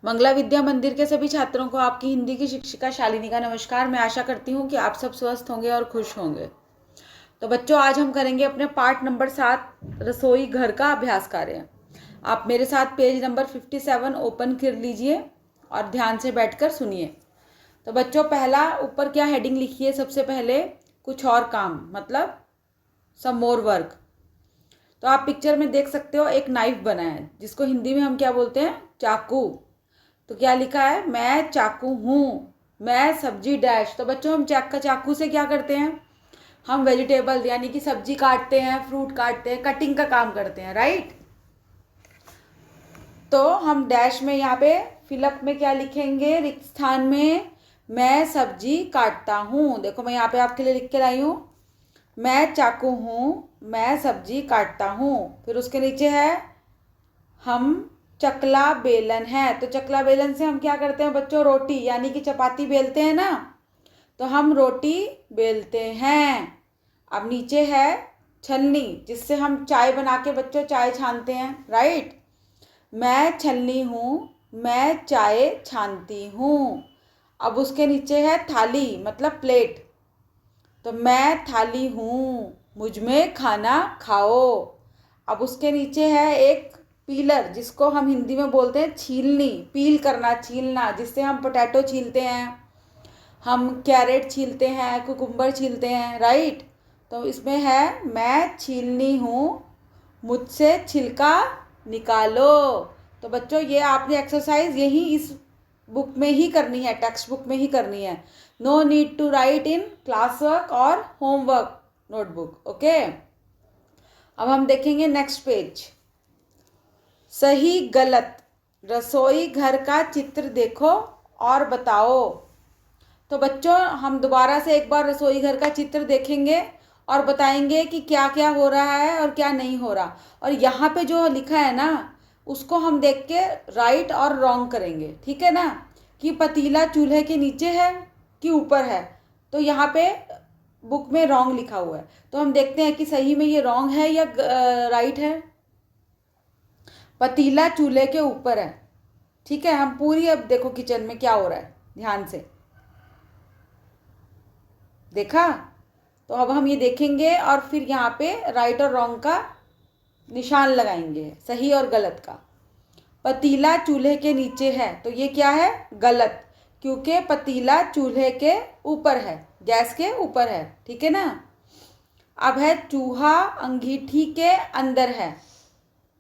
मंगला विद्या मंदिर के सभी छात्रों को आपकी हिंदी की शिक्षिका शालिनी का नमस्कार। मैं आशा करती हूँ कि आप सब स्वस्थ होंगे और खुश होंगे। तो बच्चों, आज हम करेंगे अपने पार्ट नंबर 7 रसोई घर का अभ्यास कार्य। आप मेरे साथ पेज नंबर 57 ओपन कर लीजिए और ध्यान से बैठकर सुनिए। तो बच्चों, पहला ऊपर क्या हेडिंग लिखी है? सबसे पहले कुछ और काम, मतलब सम मोर वर्क। तो आप पिक्चर में देख सकते हो एक नाइफ बना है, जिसको हिंदी में हम क्या बोलते हैं? चाकू। तो क्या लिखा है? मैं चाकू हूँ, मैं सब्जी डैश। तो बच्चों, हम चाकू से क्या करते हैं? हम वेजिटेबल यानी कि सब्जी काटते हैं, फ्रूट काटते हैं, कटिंग का काम करते हैं, राइट। तो हम डैश में यहाँ पे फिलअप में क्या लिखेंगे? रिक्त स्थान में मैं सब्जी काटता हूँ। देखो, मैं यहाँ पे आपके लिए लिख के लाई हूँ, मैं चाकू हूँ, मैं सब्जी काटता हूँ। फिर उसके नीचे है हम चकला बेलन है। तो चकला बेलन से हम क्या करते हैं बच्चों? रोटी यानी कि चपाती बेलते हैं ना, तो हम रोटी बेलते हैं। अब नीचे है छलनी, जिससे हम चाय बना के बच्चों चाय छानते हैं, राइट। मैं छलनी हूँ, मैं चाय छानती हूँ। अब उसके नीचे है थाली, मतलब प्लेट। तो मैं थाली हूँ, मुझ में खाना खाओ। अब उसके नीचे है एक पीलर, जिसको हम हिंदी में बोलते हैं छीलनी। पील करना, छीलना, जिससे हम पोटैटो छीलते हैं, हम कैरेट छीलते हैं, कुकुम्बर छीलते हैं, राइट। तो इसमें है मैं छीलनी हूँ, मुझसे छिलका निकालो। तो बच्चों, ये आपने एक्सरसाइज यही इस बुक में ही करनी है, टेक्स्ट बुक में ही करनी है। No need to write in class work और होमवर्क नोटबुक, ओके। अब हम देखेंगे नेक्स्ट पेज। सही गलत, रसोई घर का चित्र देखो और बताओ। तो बच्चों, हम दोबारा से एक बार रसोई घर का चित्र देखेंगे और बताएंगे कि क्या क्या हो रहा है और क्या नहीं हो रहा। और यहाँ पे जो लिखा है ना, उसको हम देख के राइट और रॉन्ग करेंगे, ठीक है ना। कि पतीला चूल्हे के नीचे है कि ऊपर है। तो यहाँ पे बुक में रॉन्ग लिखा हुआ है, तो हम देखते हैं कि सही में ये रॉन्ग है या राइट है। पतीला चूल्हे के ऊपर है, ठीक है। हम पूरी अब देखो किचन में क्या हो रहा है, ध्यान से देखा। तो अब हम ये देखेंगे और फिर यहाँ पे राइट और रॉन्ग का निशान लगाएंगे, सही और गलत का। पतीला चूल्हे के नीचे है, तो ये क्या है? गलत, क्योंकि पतीला चूल्हे के ऊपर है, गैस के ऊपर है, ठीक है ना। अब है चूहा अंगीठी के अंदर है।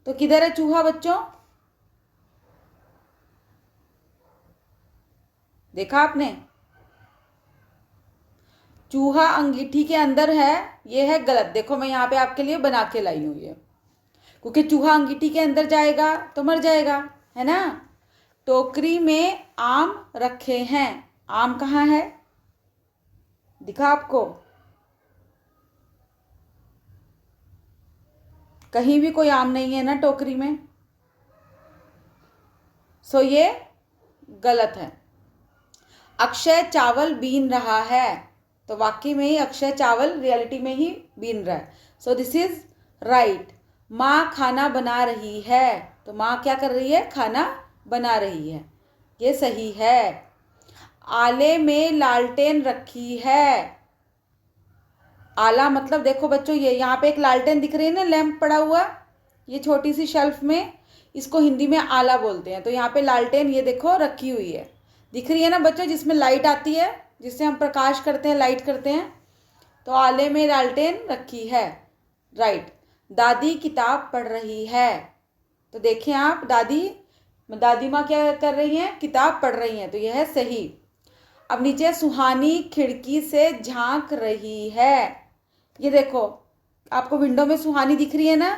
तो किधर है चूहा बच्चों? देखा आपने? चूहा अंगीठी के अंदर है, ये है गलत। देखो, मैं यहाँ पे आपके लिए बना के लाई हूँ ये, क्योंकि चूहा अंगीठी के अंदर जाएगा तो मर जाएगा, है ना। टोकरी में आम रखे हैं, आम कहाँ है? दिखा आपको? कहीं भी कोई आम नहीं है ना टोकरी में, सो ये गलत है। अक्षय चावल बीन रहा है, तो वाकई में ही अक्षय चावल रियलिटी में ही बीन रहा है, सो दिस इज राइट। माँ खाना बना रही है, तो माँ क्या कर रही है? खाना बना रही है, ये सही है। आले में लालटेन रखी है। आला मतलब देखो बच्चों, ये यहाँ पे एक लालटेन दिख रही है ना, लैंप पड़ा हुआ, ये छोटी सी शेल्फ में, इसको हिंदी में आला बोलते हैं। तो यहाँ पे लालटेन ये देखो रखी हुई है, दिख रही है ना बच्चों, जिसमें लाइट आती है, जिससे हम प्रकाश करते हैं, लाइट करते हैं। तो आले में लालटेन रखी है, राइट। दादी किताब पढ़ रही है, तो देखें आप, दादी माँ क्या कर रही हैं? किताब पढ़ रही हैं, तो यह है सही। अब नीचे सुहानी खिड़की से झांक रही है। ये देखो, आपको विंडो में सुहानी दिख रही है ना,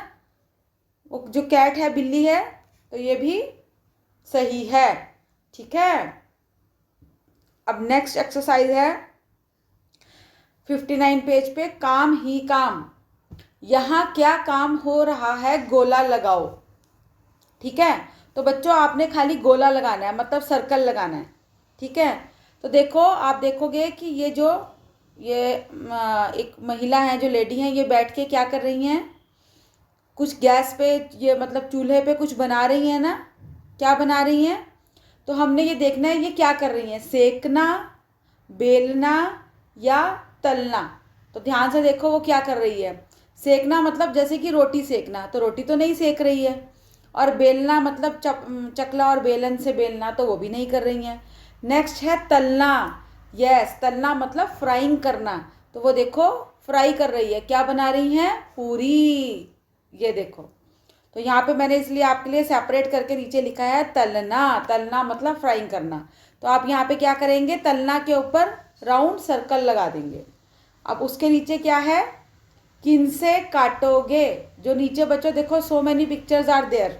वो जो कैट है, बिल्ली है, तो ये भी सही है, ठीक है। अब नेक्स्ट एक्सरसाइज है 59 पेज पे, काम ही काम। यहाँ क्या काम हो रहा है? गोला लगाओ, ठीक है। तो बच्चों, आपने खाली गोला लगाना है, मतलब सर्कल लगाना है, ठीक है। तो देखो, आप देखोगे कि ये एक महिला है, जो लेडी हैं, ये बैठ के क्या कर रही हैं? कुछ गैस पे, ये मतलब चूल्हे पे कुछ बना रही हैं ना। क्या बना रही हैं? तो हमने ये देखना है ये क्या कर रही हैं, सेकना, बेलना या तलना। तो ध्यान से देखो वो क्या कर रही है। सेकना मतलब जैसे कि रोटी सेकना, तो रोटी तो नहीं सेक रही है। और बेलना मतलब चकला और बेलन से बेलना, तो वो भी नहीं कर रही हैं। नेक्स्ट है तलना। यस, तलना मतलब फ्राइंग करना, तो वो देखो फ्राई कर रही है, क्या बना रही हैं, पूरी। ये देखो, तो यहाँ पे मैंने इसलिए आपके लिए सेपरेट करके नीचे लिखा है तलना। तलना मतलब फ्राइंग करना। तो आप यहाँ पे क्या करेंगे, तलना के ऊपर राउंड सर्कल लगा देंगे। अब उसके नीचे क्या है, किनसे काटोगे। जो नीचे बच्चों देखो, so many pictures are there.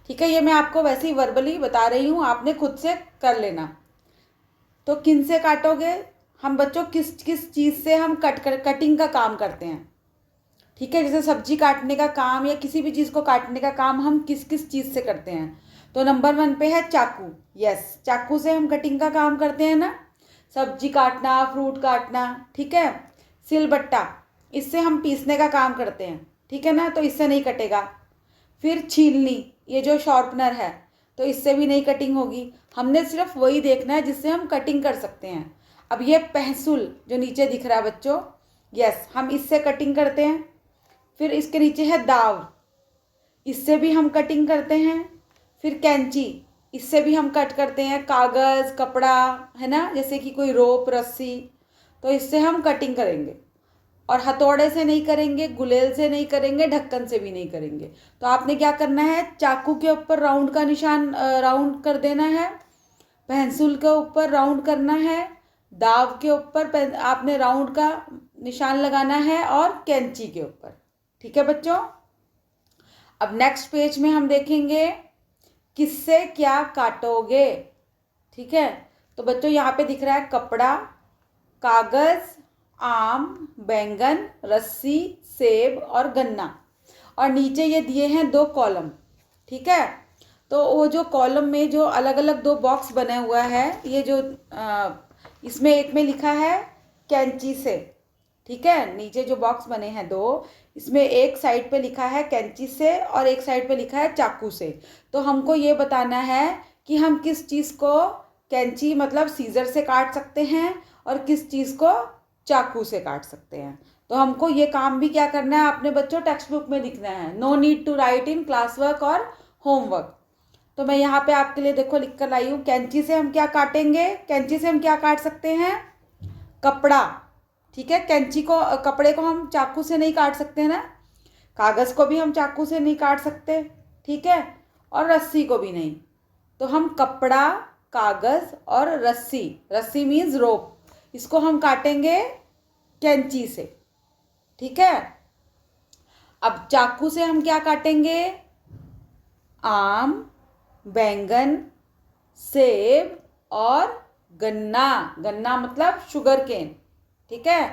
ठीक है, ये मैं आपको वैसे ही वर्बली बता रही हूँ, आपने खुद से कर लेना। तो किनसे काटोगे, हम बच्चों किस किस चीज़ से हम कटिंग का काम करते हैं। ठीक है, जैसे सब्जी काटने का काम या किसी भी चीज़ को काटने का काम हम किस किस चीज़ से करते हैं। तो नंबर 1 पे है चाकू। यस, चाकू से हम कटिंग का काम करते हैं ना, सब्जी काटना, फ्रूट काटना। ठीक है, सिलबट्टा, इससे हम पीसने का काम करते हैं। ठीक है ना, तो इससे नहीं कटेगा। फिर छीलनी, ये जो शार्पनर है, तो इससे भी नहीं कटिंग होगी। हमने सिर्फ वही देखना है जिससे हम कटिंग कर सकते हैं। अब ये पेंसिल जो नीचे दिख रहा है बच्चों, यस, हम इससे कटिंग करते हैं। फिर इसके नीचे है दाव, इससे भी हम कटिंग करते हैं। फिर कैंची, इससे भी हम कट करते हैं, कागज़, कपड़ा, है ना, जैसे कि कोई रोप, रस्सी, तो इससे हम कटिंग करेंगे। और हथौड़े से नहीं करेंगे, गुलेल से नहीं करेंगे, ढक्कन से भी नहीं करेंगे। तो आपने क्या करना है, चाकू के ऊपर राउंड का निशान राउंड कर देना है, पेंसिल के ऊपर राउंड करना है, दाव के ऊपर आपने राउंड का निशान लगाना है, और कैंची के ऊपर। ठीक है बच्चों, अब नेक्स्ट पेज में हम देखेंगे किससे क्या काटोगे। ठीक है, तो बच्चों यहाँ पे दिख रहा है कपड़ा, कागज़, आम, बैंगन, रस्सी, सेब और गन्ना। और नीचे ये दिए हैं 2 कॉलम। ठीक है, तो वो जो कॉलम में जो अलग अलग 2 बॉक्स बने हुआ है, ये जो इसमें एक में लिखा है कैंची से। ठीक है, नीचे जो बॉक्स बने हैं 2, इसमें एक साइड पे लिखा है कैंची से और एक साइड पे लिखा है चाकू से। तो हमको ये बताना है कि हम किस चीज़ को कैंची मतलब सीजर से काट सकते हैं और किस चीज़ को चाकू से काट सकते हैं। तो हमको ये काम भी क्या करना है, अपने बच्चों टेक्स्ट बुक में लिखना है। No need to write in class work और होमवर्क। तो मैं यहाँ पे आपके लिए देखो लिख कर लाई हूँ, कैंची से हम क्या काटेंगे, कैंची से हम क्या काट सकते हैं, कपड़ा। ठीक है, कैंची को, कपड़े को हम चाकू से नहीं काट सकते ना, कागज़ को भी हम चाकू से नहीं काट सकते। ठीक है, और रस्सी को भी नहीं। तो हम कपड़ा, कागज़ और रस्सी, रस्सी मीन्स रोप, इसको हम काटेंगे कैंची से। ठीक है, अब चाकू से हम क्या काटेंगे, आम, बैंगन, सेब और गन्ना। गन्ना मतलब शुगर केन। ठीक है,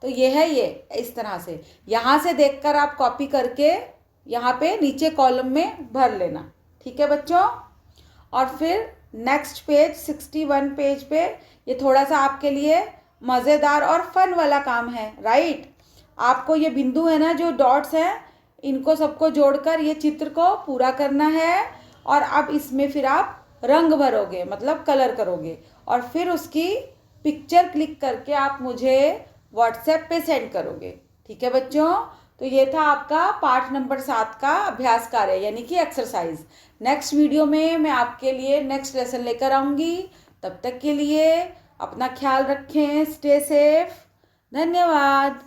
तो ये है, ये इस तरह से यहाँ से देखकर आप कॉपी करके यहाँ पे नीचे कॉलम में भर लेना। ठीक है बच्चों, और फिर नेक्स्ट पेज 61 पेज पे ये थोड़ा सा आपके लिए मज़ेदार और फन वाला काम है, राइट। आपको ये बिंदु है ना, जो डॉट्स हैं, इनको सबको जोड़कर ये चित्र को पूरा करना है। और अब इसमें फिर आप रंग भरोगे, मतलब कलर करोगे, और फिर उसकी पिक्चर क्लिक करके आप मुझे व्हाट्सएप पे सेंड करोगे। ठीक है बच्चों, तो ये था आपका पाठ नंबर 7 का अभ्यास कार्य, यानी कि एक्सरसाइज। नेक्स्ट वीडियो में मैं आपके लिए नेक्स्ट लेसन लेकर आऊँगी। तब तक के लिए अपना ख्याल रखें, स्टे सेफ, धन्यवाद।